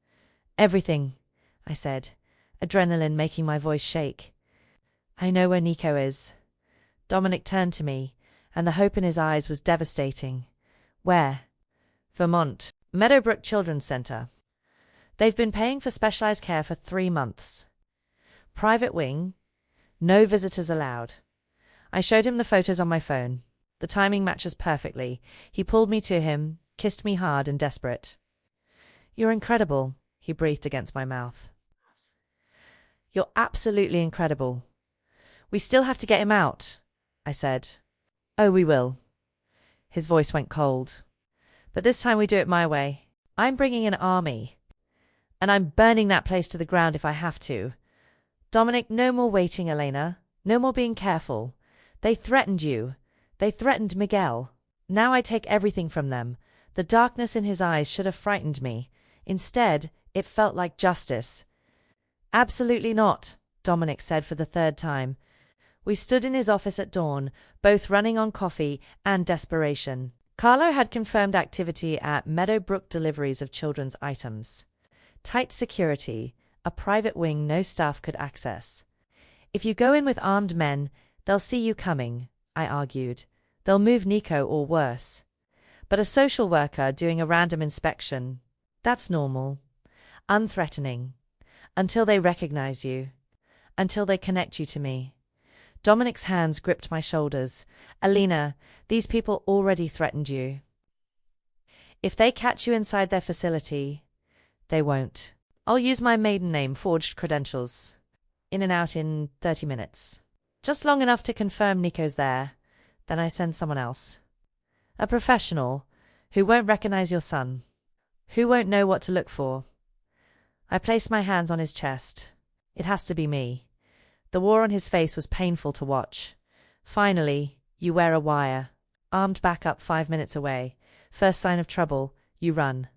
Everything, I said, adrenaline making my voice shake. I know where Nico is. Dominic turned to me, and the hope in his eyes was devastating. Where? Vermont. Meadowbrook Children's Center. They've been paying for specialized care for 3 months. Private wing. No visitors allowed. I showed him the photos on my phone. The timing matches perfectly. He pulled me to him, kissed me hard and desperate. You're incredible, he breathed against my mouth. You're absolutely incredible. We still have to get him out, I said. Oh, we will. His voice went cold. But this time we do it my way. I'm bringing an army. And I'm burning that place to the ground if I have to. Dominic, no more waiting, Elena. No more being careful. They threatened you. They threatened Miguel. Now I take everything from them. The darkness in his eyes should have frightened me. Instead, it felt like justice. Absolutely not, Dominic said for the 3rd time. We stood in his office at dawn, both running on coffee and desperation. Carlo had confirmed activity at Meadowbrook deliveries of children's items. Tight security, a private wing no staff could access. If you go in with armed men, they'll see you coming, I argued. They'll move Nico or worse. But a social worker doing a random inspection, that's normal. Unthreatening. Until they recognize you. Until they connect you to me. Dominic's hands gripped my shoulders. Elena, these people already threatened you. If they catch you inside their facility, they won't. I'll use my maiden name, forged credentials. In and out in 30 minutes. Just long enough to confirm Nico's there. Then I send someone else. A professional, who won't recognize your son. Who won't know what to look for. I placed my hands on his chest. It has to be me. The war on his face was painful to watch. Finally, you wear a wire. Armed backup 5 minutes away. First sign of trouble, you run.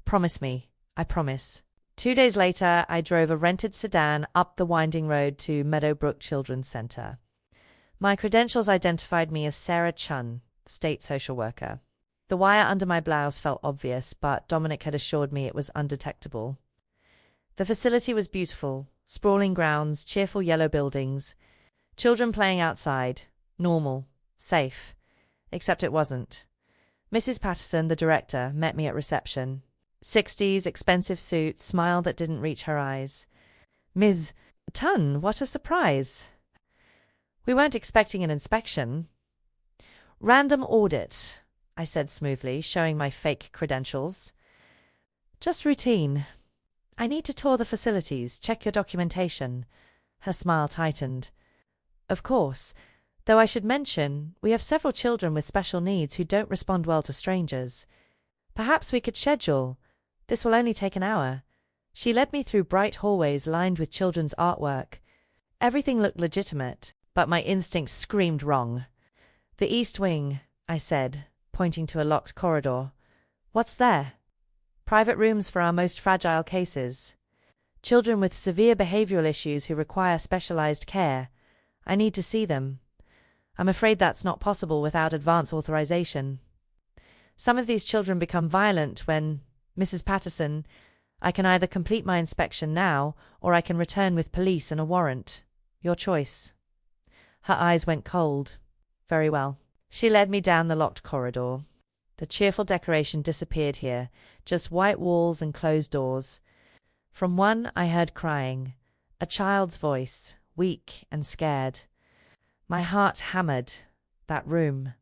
Promise me. I promise. 2 days later, I drove a rented sedan up the winding road to Meadowbrook Children's Center. My credentials identified me as Sarah Chun, state social worker. The wire under my blouse felt obvious, but Dominic had assured me it was undetectable. The facility was beautiful, sprawling grounds, cheerful yellow buildings, children playing outside, normal, safe. Except it wasn't. Mrs. Patterson, the director, met me at reception. 60s, expensive suit, smile that didn't reach her eyes. Ms. Tun, what a surprise. We weren't expecting an inspection. Random audit, I said smoothly, showing my fake credentials. Just routine. I need to tour the facilities, check your documentation. Her smile tightened. Of course, though I should mention, we have several children with special needs who don't respond well to strangers. Perhaps we could schedule. This will only take an hour. She led me through bright hallways lined with children's artwork. Everything looked legitimate, but my instincts screamed wrong. The East Wing, I said, pointing to a locked corridor. What's there? Private rooms for our most fragile cases. Children with severe behavioral issues who require specialized care. I need to see them. I'm afraid that's not possible without advance authorization. Some of these children become violent when, Mrs. Patterson, I can either complete my inspection now, or I can return with police and a warrant. Your choice. Her eyes went cold. Very well. She led me down the locked corridor. The cheerful decoration disappeared here, just white walls and closed doors. From one I heard crying, a child's voice, weak and scared. My heart hammered. That room.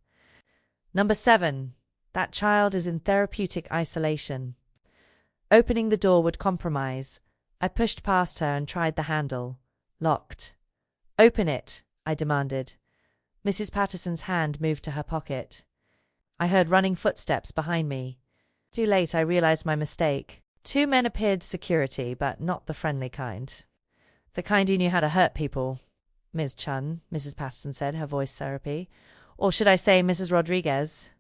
Number 7. That child is in therapeutic isolation. Opening the door would compromise. I pushed past her and tried the handle. Locked. Open it, I demanded. Mrs. Patterson's hand moved to her pocket. I heard running footsteps behind me. Too late I realized my mistake. 2 men appeared security, but not the friendly kind. The kind who knew how to hurt people. Ms. Chun, Mrs. Patterson said, her voice syrupy. Or should I say Mrs. Rodriguez?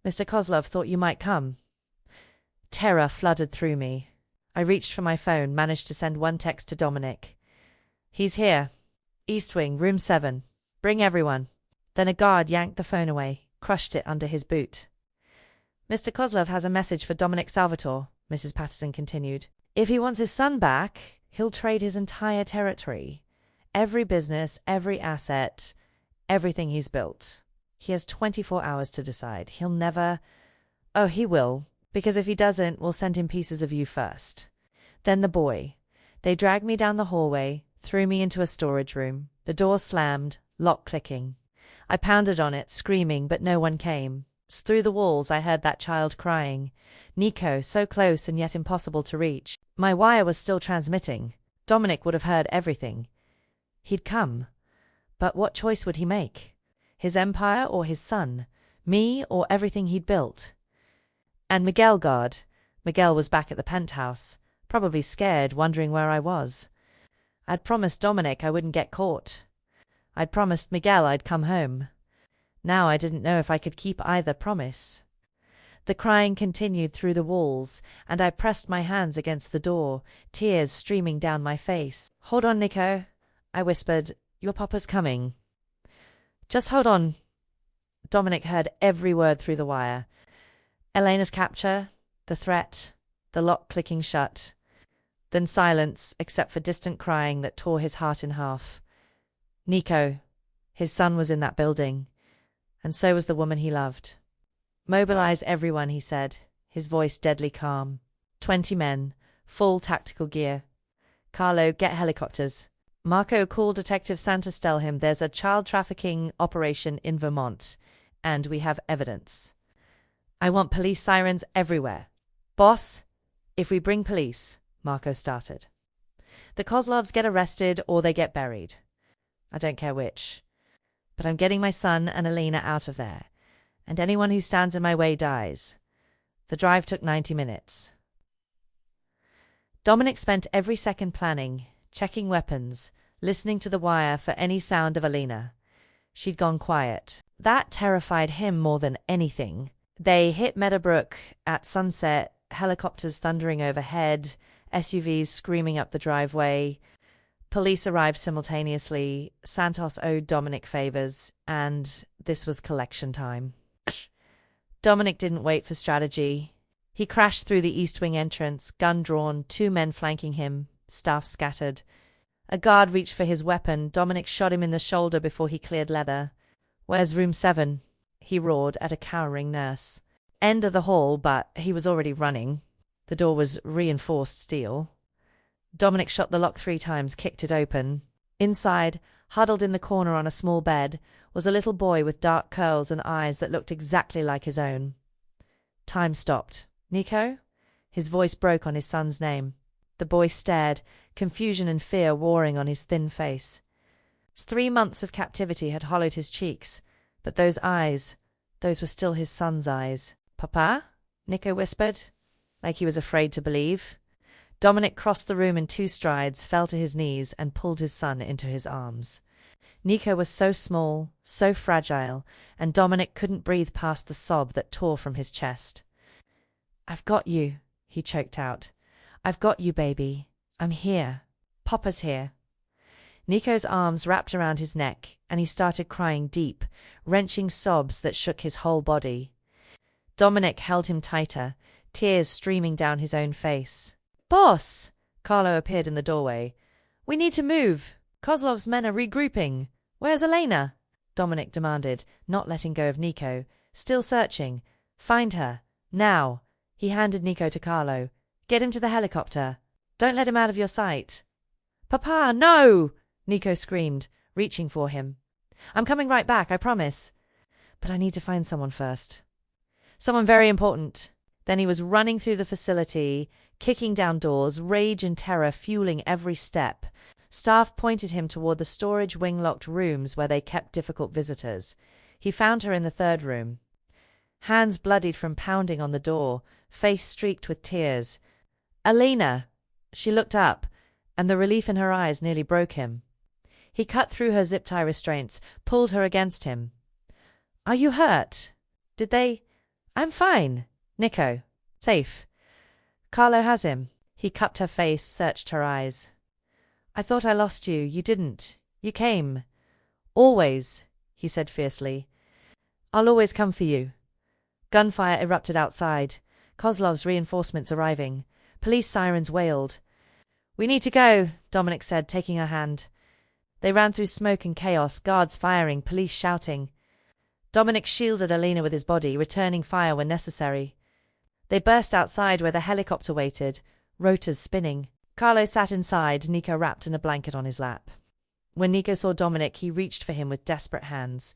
Mr. Kozlov thought you might come. Terror flooded through me. I reached for my phone, managed to send one text to Dominic. He's here. East Wing, room 7. Bring everyone. Then a guard yanked the phone away, crushed it under his boot. Mr. Kozlov has a message for Dominic Salvatore, Mrs. Patterson continued. If he wants his son back, he'll trade his entire territory. Every business, every asset, everything he's built. He has 24 hours to decide. He'll never... Oh, he will, because if he doesn't, we'll send him pieces of you first. Then the boy. They dragged me down the hallway, threw me into a storage room. The door slammed, lock clicking. I pounded on it, screaming, but no one came. Through the walls I heard that child crying. Nico, so close and yet impossible to reach. My wire was still transmitting. Dominic would have heard everything. He'd come. But what choice would he make? His empire or his son? Me or everything he'd built? And Miguel guard. Miguel was back at the penthouse, probably scared, wondering where I was. I'd promised Dominic I wouldn't get caught. I'd promised Miguel I'd come home. Now I didn't know if I could keep either promise. The crying continued through the walls, and I pressed my hands against the door, tears streaming down my face. Hold on, Nico, I whispered. Your papa's coming. Just hold on. Dominic heard every word through the wire. Elena's capture, the threat, the lock clicking shut. Then silence, except for distant crying that tore his heart in half. Nico. His son was in that building. And so was the woman he loved. Mobilize everyone, he said, his voice deadly calm. 20 men, full tactical gear. Carlo, get helicopters. Marco, call Detective Santos, tell him there's a child trafficking operation in Vermont, and we have evidence. I want police sirens everywhere. Boss, if we bring police, Marco started. The Kozlovs get arrested or they get buried. I don't care which. But I'm getting my son and Elena out of there, and anyone who stands in my way dies. The drive took 90 minutes. Dominic spent every second planning, checking weapons, listening to the wire for any sound of Elena. She'd gone quiet. That terrified him more than anything. They hit Meadowbrook at sunset, helicopters thundering overhead, SUVs screaming up the driveway. Police arrived simultaneously. Santos owed Dominic favors, and this was collection time. Dominic didn't wait for strategy. He crashed through the East Wing entrance, gun drawn, 2 men flanking him, staff scattered. A guard reached for his weapon. Dominic shot him in the shoulder before he cleared leather. Where's room 7? He roared at a cowering nurse. End of the hall, but he was already running. The door was reinforced steel. Dominic shot the lock 3 times, kicked it open. Inside, huddled in the corner on a small bed, was a little boy with dark curls and eyes that looked exactly like his own. Time stopped. Nico? His voice broke on his son's name. The boy stared, confusion and fear warring on his thin face. 3 months of captivity had hollowed his cheeks, but those eyes, those were still his son's eyes. Papa? Nico whispered, like he was afraid to believe. Dominic crossed the room in 2 strides, fell to his knees, and pulled his son into his arms. Nico was so small, so fragile, and Dominic couldn't breathe past the sob that tore from his chest. I've got you, he choked out. I've got you, baby. I'm here. Papa's here. Nico's arms wrapped around his neck, and he started crying deep, wrenching sobs that shook his whole body. Dominic held him tighter, tears streaming down his own face. Boss! Carlo appeared in the doorway. We need to move. Kozlov's men are regrouping. Where's Elena? Dominic demanded, not letting go of Nico, still searching. Find her. Now. He handed Nico to Carlo. Get him to the helicopter. Don't let him out of your sight. Papa, no! Nico screamed, reaching for him. I'm coming right back, I promise. But I need to find someone first. Someone very important. Then he was running through the facility, kicking down doors, rage and terror fueling every step. Staff pointed him toward the storage wing-locked rooms where they kept difficult visitors. He found her in the third room. Hands bloodied from pounding on the door, face streaked with tears. "Elena!" She looked up, and the relief in her eyes nearly broke him. He cut through her zip-tie restraints, pulled her against him. "Are you hurt? Did they—" "I'm fine. Nico. Safe. Carlo has him." He cupped her face, searched her eyes. "I thought I lost you. You didn't. You came. Always," he said fiercely. "I'll always come for you." Gunfire erupted outside. Kozlov's reinforcements arriving. Police sirens wailed. "We need to go," Dominic said, taking her hand. They ran through smoke and chaos, guards firing, police shouting. Dominic shielded Elena with his body, returning fire when necessary. They burst outside where the helicopter waited, rotors spinning. Carlo sat inside, Nico wrapped in a blanket on his lap. When Nico saw Dominic, he reached for him with desperate hands.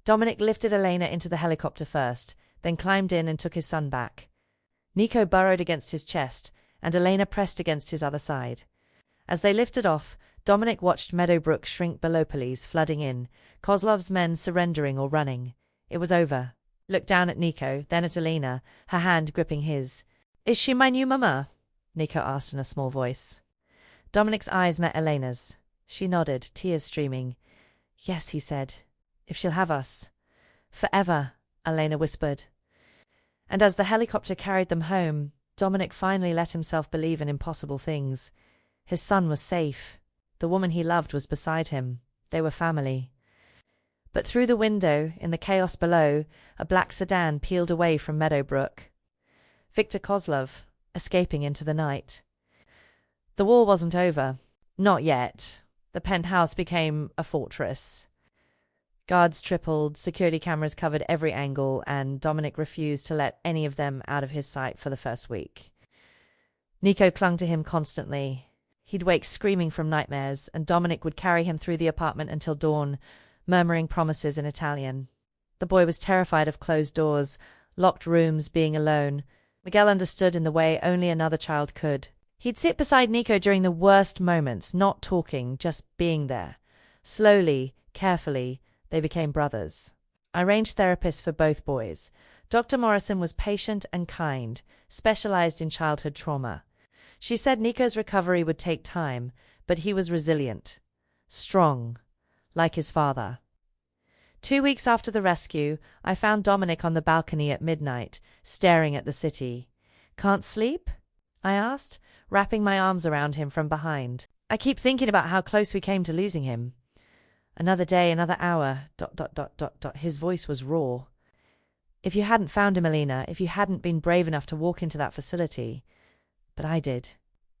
Dominic lifted Elena into the helicopter first, then climbed in and took his son back. Nico burrowed against his chest, and Elena pressed against his other side. As they lifted off, Dominic watched Meadowbrook shrink below police flooding in, Kozlov's men surrendering or running. It was over. Looked down at Nico, then at Elena, her hand gripping his. "Is she my new mama?" Nico asked in a small voice. Dominic's eyes met Elena's. She nodded, tears streaming. "Yes," he said. "If she'll have us." "Forever," Elena whispered. And as the helicopter carried them home, Dominic finally let himself believe in impossible things. His son was safe. The woman he loved was beside him. They were family. But through the window, in the chaos below, a black sedan peeled away from Meadowbrook. Victor Kozlov, escaping into the night. The war wasn't over. Not yet. The penthouse became a fortress. Guards tripled, security cameras covered every angle, and Dominic refused to let any of them out of his sight for the first week. Nico clung to him constantly. He'd wake screaming from nightmares, and Dominic would carry him through the apartment until dawn, murmuring promises in Italian. The boy was terrified of closed doors, locked rooms, being alone. Miguel understood in the way only another child could. He'd sit beside Nico during the worst moments, not talking, just being there. Slowly, carefully, they became brothers. I arranged therapists for both boys. Dr. Morrison was patient and kind, specialized in childhood trauma. She said Nico's recovery would take time, but he was resilient. Strong. Like his father. 2 weeks after the rescue, I found Dominic on the balcony at midnight, staring at the city. "Can't sleep?" I asked, wrapping my arms around him from behind. "I keep thinking about how close we came to losing him." "Another day, another hour, ... His voice was raw. "If you hadn't found him, Elena, if you hadn't been brave enough to walk into that facility. But I did.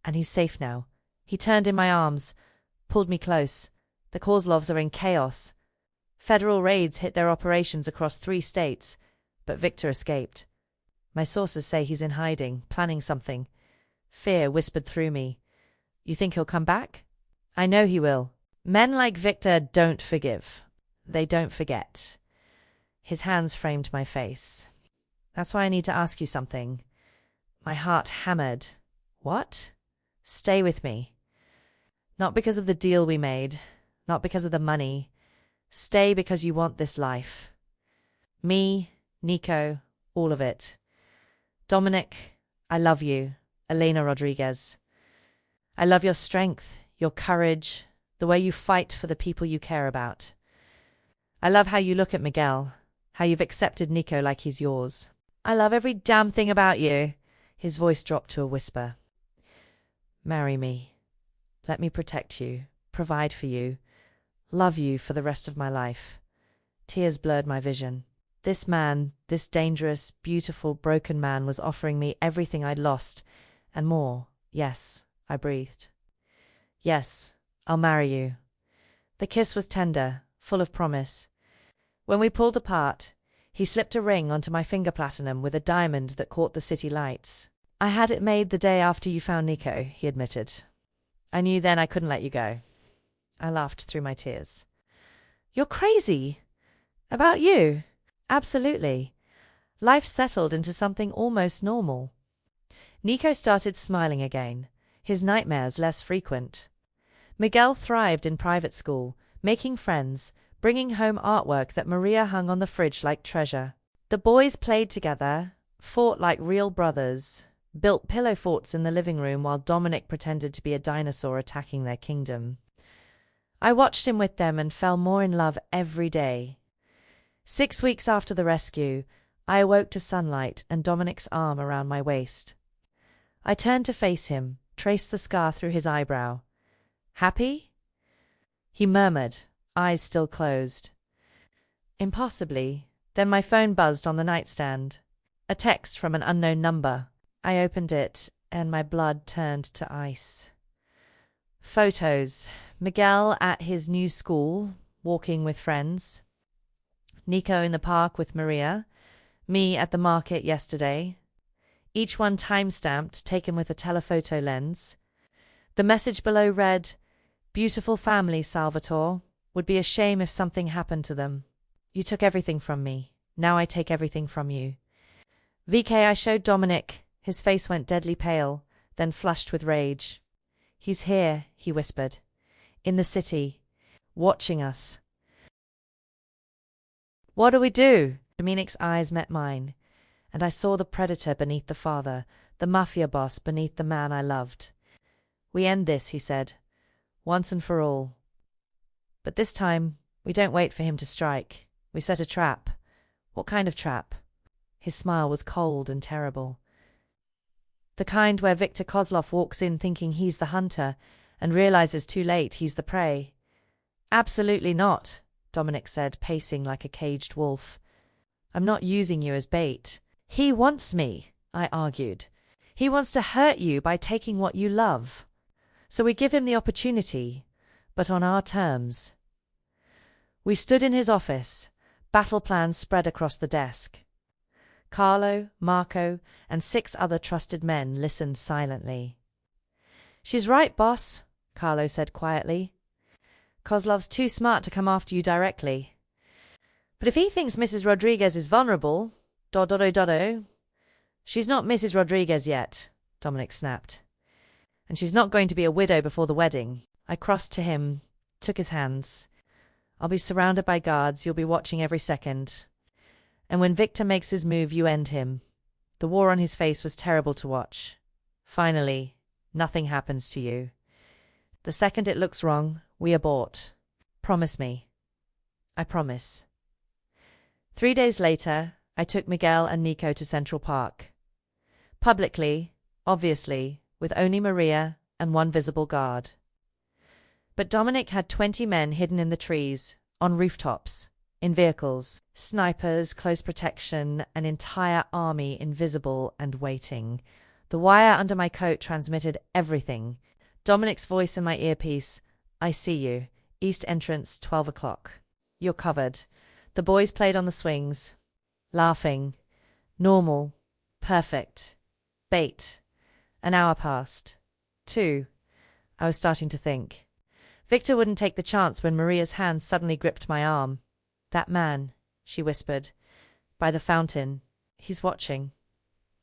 And he's safe now." He turned in my arms, pulled me close. "The Kozlovs are in chaos. Federal raids hit their operations across 3 states, but Victor escaped. My sources say he's in hiding, planning something." Fear whispered through me. "You think he'll come back?" "I know he will. Men like Victor don't forgive. They don't forget." His hands framed my face. "That's why I need to ask you something." My heart hammered. "What?" "Stay with me. Not because of the deal we made. Not because of the money. Stay because you want this life. Me, Nico, all of it. Dominic, I love you. Elena Rodriguez. I love your strength, your courage, the way you fight for the people you care about. I love how you look at Miguel, how you've accepted Nico like he's yours. I love every damn thing about you." His voice dropped to a whisper. "Marry me. Let me protect you, provide for you, love you for the rest of my life." Tears blurred my vision. This man, this dangerous, beautiful, broken man was offering me everything I'd lost, and more. "Yes," I breathed. "Yes, I'll marry you." The kiss was tender, full of promise. When we pulled apart, he slipped a ring onto my finger platinum with a diamond that caught the city lights. "I had it made the day after you found Nico," he admitted. "I knew then I couldn't let you go." I laughed through my tears. "You're crazy. About you?" "Absolutely. Life settled into something almost normal." Nico started smiling again, his nightmares less frequent. Miguel thrived in private school, making friends, bringing home artwork that Maria hung on the fridge like treasure. The boys played together, fought like real brothers, built pillow forts in the living room while Dominic pretended to be a dinosaur attacking their kingdom. I watched him with them and fell more in love every day. 6 weeks after the rescue, I awoke to sunlight and Dominic's arm around my waist. I turned to face him, traced the scar through his eyebrow. Happy? He murmured, eyes still closed. Impossibly. Then my phone buzzed on the nightstand. A text from an unknown number. I opened it, and my blood turned to ice. Photos. Miguel at his new school, walking with friends. Nico in the park with Maria. Me at the market yesterday. Each one time-stamped, taken with a telephoto lens. The message below read, "Beautiful family, Salvatore. Would be a shame if something happened to them. You took everything from me. Now I take everything from you." VK, I showed Dominic. His face went deadly pale, then flushed with rage. "He's here," he whispered. "In the city. Watching us." "What do we do?" Dominic's eyes met mine, and I saw the predator beneath the father, the mafia boss beneath the man I loved. "We end this," he said, "once and for all. But this time, we don't wait for him to strike. We set a trap." "What kind of trap?" His smile was cold and terrible. "The kind where Victor Kozlov walks in thinking he's the hunter and realizes too late he's the prey." "Absolutely not," Dominic said, pacing like a caged wolf. "I'm not using you as bait." "He wants me," I argued. "He wants to hurt you by taking what you love. So we give him the opportunity, but on our terms." We stood in his office, battle plans spread across the desk. Carlo, Marco, and 6 other trusted men listened silently. "She's right, boss," Carlo said quietly. "Kozlov's too smart to come after you directly. But if he thinks Mrs. Rodriguez is vulnerable, dodo. She's not Mrs. Rodriguez yet," Dominic snapped. "And she's not going to be a widow before the wedding." I crossed to him, took his hands. "I'll be surrounded by guards, you'll be watching every second. And when Victor makes his move, you end him." The war on his face was terrible to watch. "Finally, nothing happens to you. The second it looks wrong, we abort. Promise me." "I promise." 3 days later, I took Miguel and Nico to Central Park. Publicly, obviously, with only Maria and 1 visible guard. But Dominic had 20 men hidden in the trees, on rooftops, in vehicles, snipers, close protection, an entire army invisible and waiting. The wire under my coat transmitted everything. Dominic's voice in my earpiece, "I see you. East entrance, 12 o'clock. You're covered." The boys played on the swings, laughing. Normal. Perfect. Bait. An hour passed. 2. I was starting to think. Victor wouldn't take the chance when Maria's hands suddenly gripped my arm. "That man," she whispered, "by the fountain. He's watching."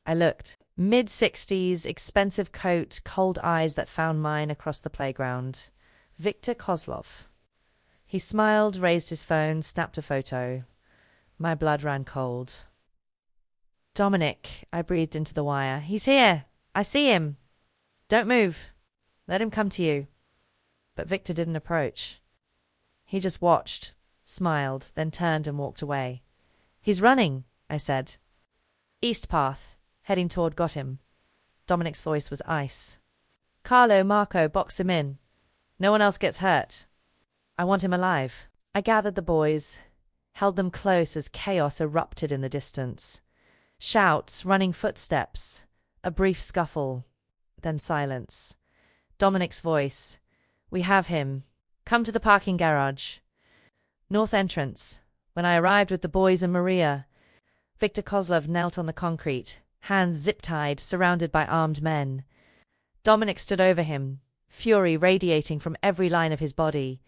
I looked. Mid-60s, expensive coat, cold eyes that found mine across the playground. Victor Kozlov. He smiled, raised his phone, snapped a photo. My blood ran cold. "Dominic," I breathed into the wire. "He's here. I see him. Don't move. Let him come to you." But Victor didn't approach. He just watched, smiled, then turned and walked away. "He's running," I said. "East path, heading toward got him." Dominic's voice was ice. "Carlo, Marco, box him in. No one else gets hurt. I want him alive." I gathered the boys, held them close as chaos erupted in the distance. Shouts, running footsteps, a brief scuffle, then silence. Dominic's voice. "We have him. Come to the parking garage." North entrance. When I arrived with the boys and Maria, Victor Kozlov knelt on the concrete, hands zip-tied, surrounded by armed men. Dominic stood over him, fury radiating from every line of his body.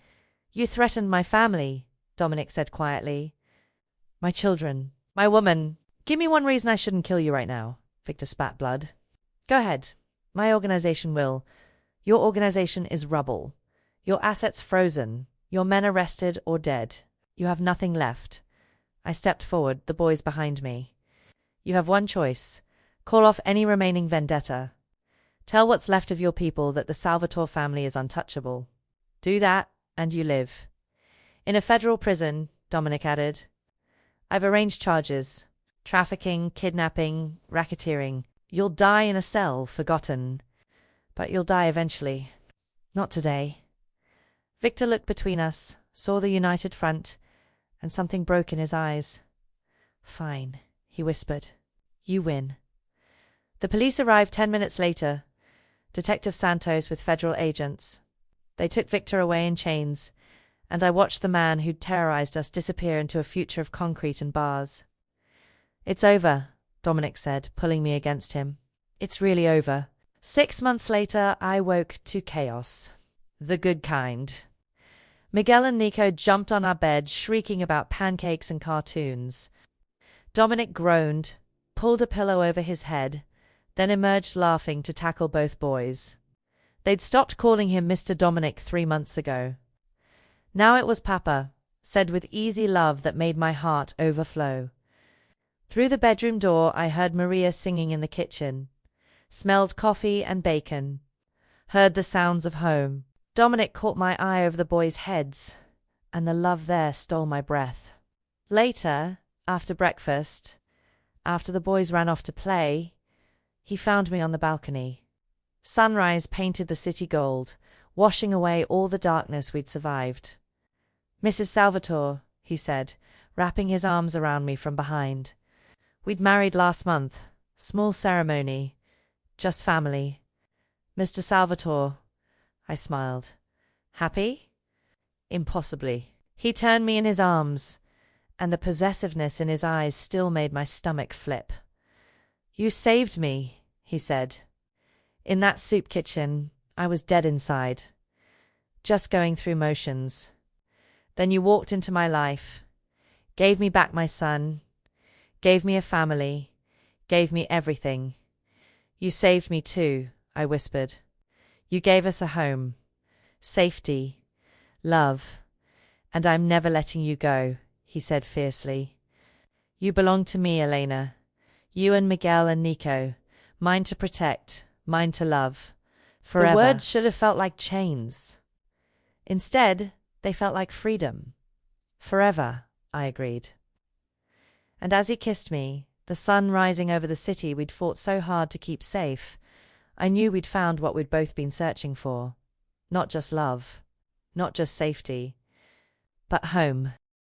"You threatened my family," Dominic said quietly. "My children. My woman. Give me one reason I shouldn't kill you right now." Victor spat blood. Go ahead. My organization will. Your organization is rubble. Your assets frozen. Your men arrested or dead. You have nothing left. I stepped forward, the boys behind me. You have one choice. Call off any remaining vendetta. Tell what's left of your people that the Salvatore family is untouchable. Do that, and you live. In a federal prison, Dominic added. I've arranged charges. Trafficking, kidnapping, racketeering. You'll die in a cell, forgotten. But you'll die eventually. Not today. Victor looked between us, saw the united front, and something broke in his eyes. Fine, he whispered. You win. The police arrived 10 minutes later. Detective Santos with federal agents. They took Victor away in chains, and I watched the man who'd terrorized us disappear into a future of concrete and bars. It's over, Dominic said, pulling me against him. It's really over. 6 months later, I woke to chaos. The good kind. Miguel and Nico jumped on our bed, shrieking about pancakes and cartoons. Dominic groaned, pulled a pillow over his head, then emerged laughing to tackle both boys. They'd stopped calling him Mr. Dominic 3 months ago. Now it was Papa, said with easy love that made my heart overflow. Through the bedroom door I heard Maria singing in the kitchen, smelled coffee and bacon, heard the sounds of home. Dominic caught my eye over the boys' heads, and the love there stole my breath. Later, after breakfast, after the boys ran off to play, he found me on the balcony. Sunrise painted the city gold, washing away all the darkness we'd survived. Mrs. Salvatore, he said, wrapping his arms around me from behind. We'd married last month. Small ceremony. Just family. Mr. Salvatore, I smiled. Happy? Impossibly. He turned me in his arms, and the possessiveness in his eyes still made my stomach flip. You saved me, he said. In that soup kitchen, I was dead inside, just going through motions. Then you walked into my life, gave me back my son, gave me a family, gave me everything. You saved me too, I whispered. You gave us a home, safety, love, and I'm never letting you go, he said fiercely. You belong to me, Elena. You and Miguel and Nico, mine to protect, mine to love. Forever. The words should have felt like chains. Instead, they felt like freedom. Forever, I agreed. And as he kissed me, the sun rising over the city we'd fought so hard to keep safe, I knew we'd found what we'd both been searching for. Not just love, not just safety, but home.